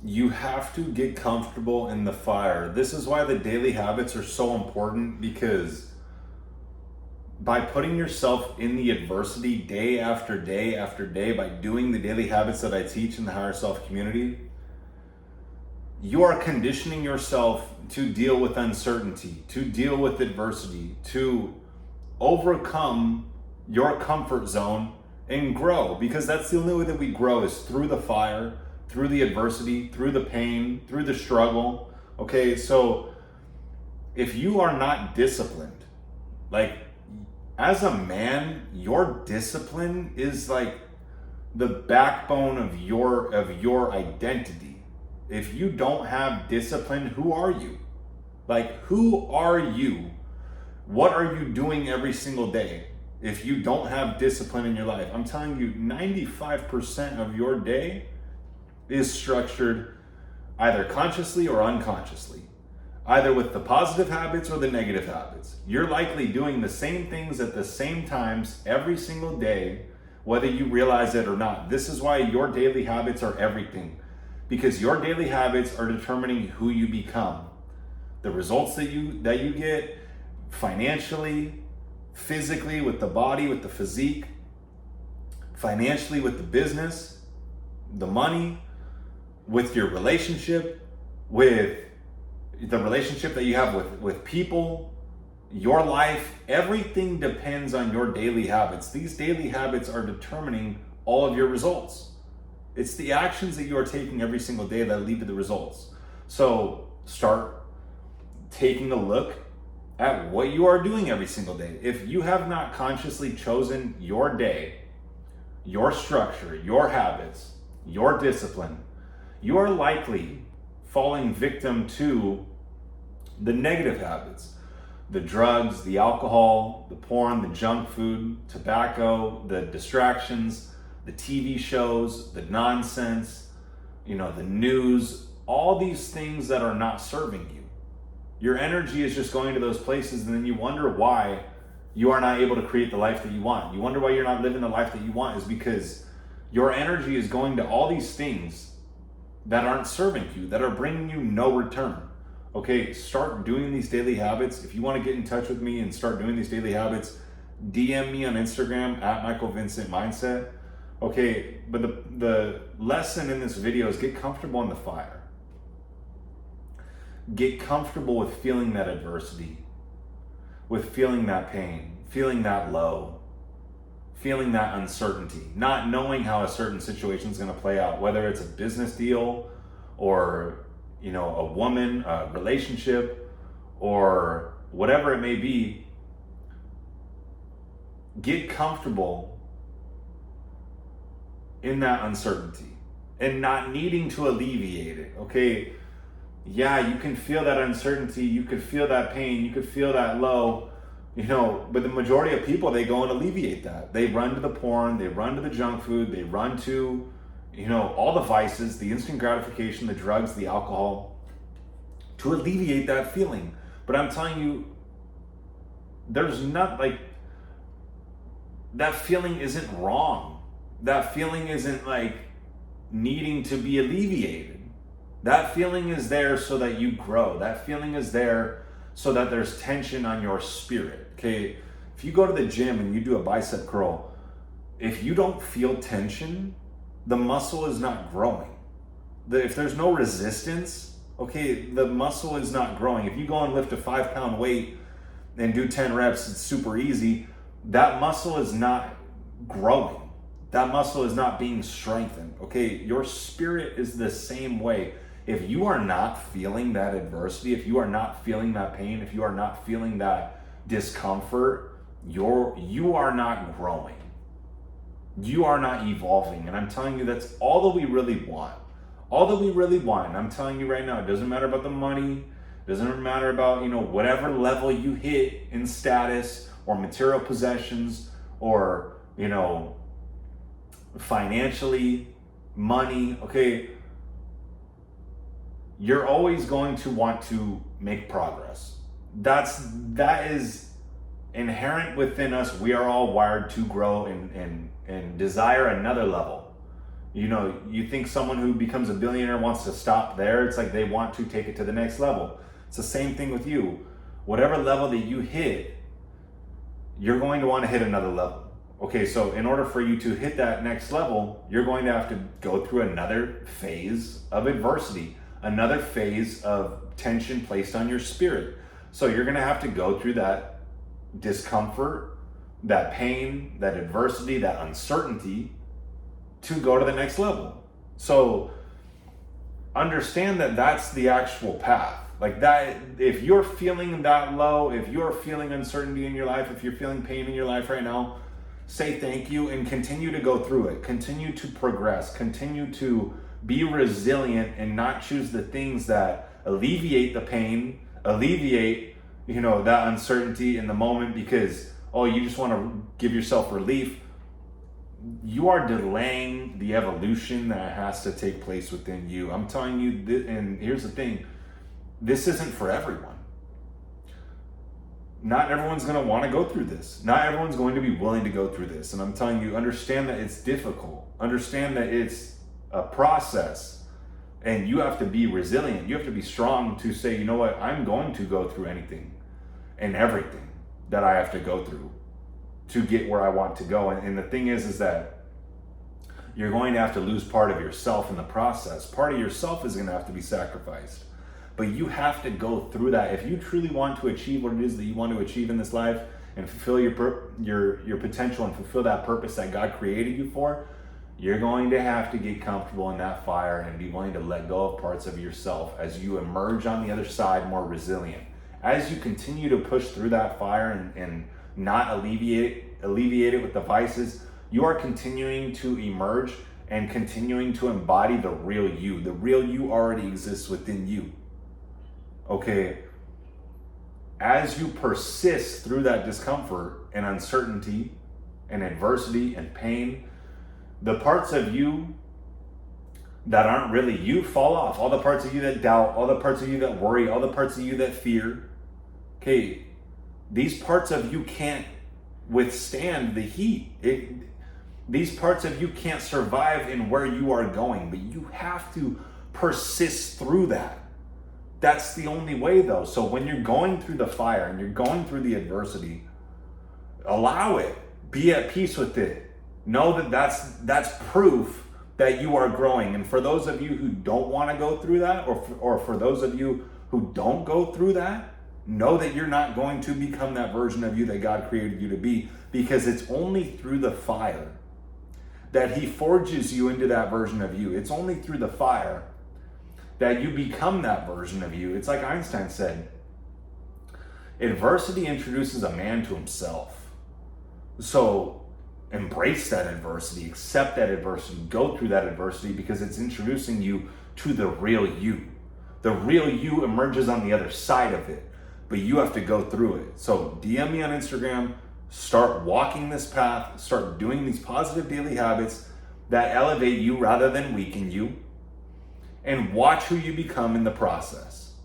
You have to get comfortable in the fire. This is why the daily habits are so important, because by putting yourself in the adversity day after day after day, by doing the daily habits that I teach in the Higher Self community, you are conditioning yourself to deal with uncertainty, to deal with adversity, to overcome your comfort zone and grow, because that's the only way that we grow, is through the fire, through the adversity, through the pain, through the struggle. Okay, so if you are not disciplined, like, as a man, your discipline is like the backbone of your identity. If you don't have discipline, who are you? Like, who are you? What are you doing every single day if you don't have discipline in your life? I'm telling you, 95% of your day is structured either consciously or unconsciously, either with the positive habits or the negative habits. You're likely doing the same things at the same times every single day, whether you realize it or not. This is why your daily habits are everything, because your daily habits are determining who you become. The results that you get financially, physically, with the body, with the physique, financially with the business, the money, with your relationship, with the relationship that you have with people, your life, everything depends on your daily habits. These daily habits are determining all of your results. It's the actions that you are taking every single day that lead to the results. So start taking a look at what you are doing every single day. If you have not consciously chosen your day, your structure, your habits, your discipline, you are likely falling victim to the negative habits, the drugs, the alcohol, the porn, the junk food, tobacco, the distractions, the TV shows, the nonsense, the news, all these things that are not serving you. Your energy is just going to those places, and then you wonder why you are not able to create the life that you want. You wonder why you're not living the life that you want, is because your energy is going to all these things that aren't serving you, that are bringing you no return. Okay, start doing these daily habits. If you want to get in touch with me and start doing these daily habits, DM me on Instagram at Michael Vincent Mindset. Okay, but the lesson in this video is get comfortable in the fire. Get comfortable with feeling that adversity, with feeling that pain, feeling that low, feeling that uncertainty, not knowing how a certain situation is going to play out, whether it's a business deal or a woman, a relationship, or whatever it may be. Get comfortable in that uncertainty and not needing to alleviate it. Okay, yeah, you can feel that uncertainty, you could feel that pain, you could feel that low, but the majority of people, they go and alleviate that. They run to the porn, they run to the junk food, they run to all the vices, the instant gratification, the drugs, the alcohol, to alleviate that feeling. But I'm telling you, there's not, like, that feeling isn't wrong. That feeling isn't like needing to be alleviated. That feeling is there so that you grow. That feeling is there so that there's tension on your spirit. Okay, if you go to the gym and you do a bicep curl, if you don't feel tension, the muscle is not growing. If there's no resistance, okay, the muscle is not growing. If you go and lift a 5-pound weight and do 10 reps, it's super easy. That muscle is not growing. That muscle is not being strengthened. Okay, your spirit is the same way. If you are not feeling that adversity, if you are not feeling that pain, if you are not feeling that discomfort, you are not growing. You are not evolving. And I'm telling you, that's all that we really want. All that we really want. And I'm telling you right now, it doesn't matter about the money. It doesn't matter about, whatever level you hit in status or material possessions or, financially, money. Okay, you're always going to want to make progress. That is inherent within us. We are all wired to grow and desire another level. You think someone who becomes a billionaire wants to stop there. It's like they want to take it to the next level. It's the same thing with you. Whatever level that you hit, you're going to want to hit another level. Okay, so in order for you to hit that next level, you're going to have to go through another phase of adversity, another phase of tension placed on your spirit. So you're going to have to go through that discomfort, that pain, that adversity, that uncertainty to go to the next level. So understand that that's the actual path. Like that, if you're feeling that low, if you're feeling uncertainty in your life, if you're feeling pain in your life right now, say thank you and continue to go through it. Continue to progress. Continue to be resilient and not choose the things that alleviate the pain, alleviate, that uncertainty in the moment because, you just want to give yourself relief. You are delaying the evolution that has to take place within you. I'm telling you, and here's the thing, this isn't for everyone. Not everyone's going to want to go through this. Not everyone's going to be willing to go through this. And I'm telling you, understand that it's difficult. Understand that it's a process. And you have to be resilient. You have to be strong to say, you know what, I'm going to go through anything and everything that I have to go through to get where I want to go. And the thing is that you're going to have to lose part of yourself in the process. Part of yourself is going to have to be sacrificed. But you have to go through that. If you truly want to achieve what it is that you want to achieve in this life and fulfill your potential and fulfill that purpose that God created you for, you're going to have to get comfortable in that fire and be willing to let go of parts of yourself as you emerge on the other side more resilient. As you continue to push through that fire and not alleviate it with the vices, you are continuing to emerge and continuing to embody the real you. The real you already exists within you. Okay, as you persist through that discomfort and uncertainty and adversity and pain, the parts of you that aren't really you fall off. All the parts of you that doubt, all the parts of you that worry, all the parts of you that fear. Okay, these parts of you can't withstand the heat. These parts of you can't survive in where you are going, but you have to persist through that. That's the only way though. So when you're going through the fire and you're going through the adversity, allow it. Be at peace with it. Know that that's proof that you are growing. And for those of you who don't want to go through that, or for those of you who don't go through that, know that you're not going to become that version of you that God created you to be, because it's only through the fire that He forges you into that version of you. It's only through the fire that you become that version of you. It's like Einstein said, adversity introduces a man to himself. So embrace that adversity, accept that adversity, go through that adversity, because it's introducing you to the real you. The real you emerges on the other side of it, but you have to go through it. So DM me on Instagram, start walking this path, start doing these positive daily habits that elevate you rather than weaken you, and watch who you become in the process.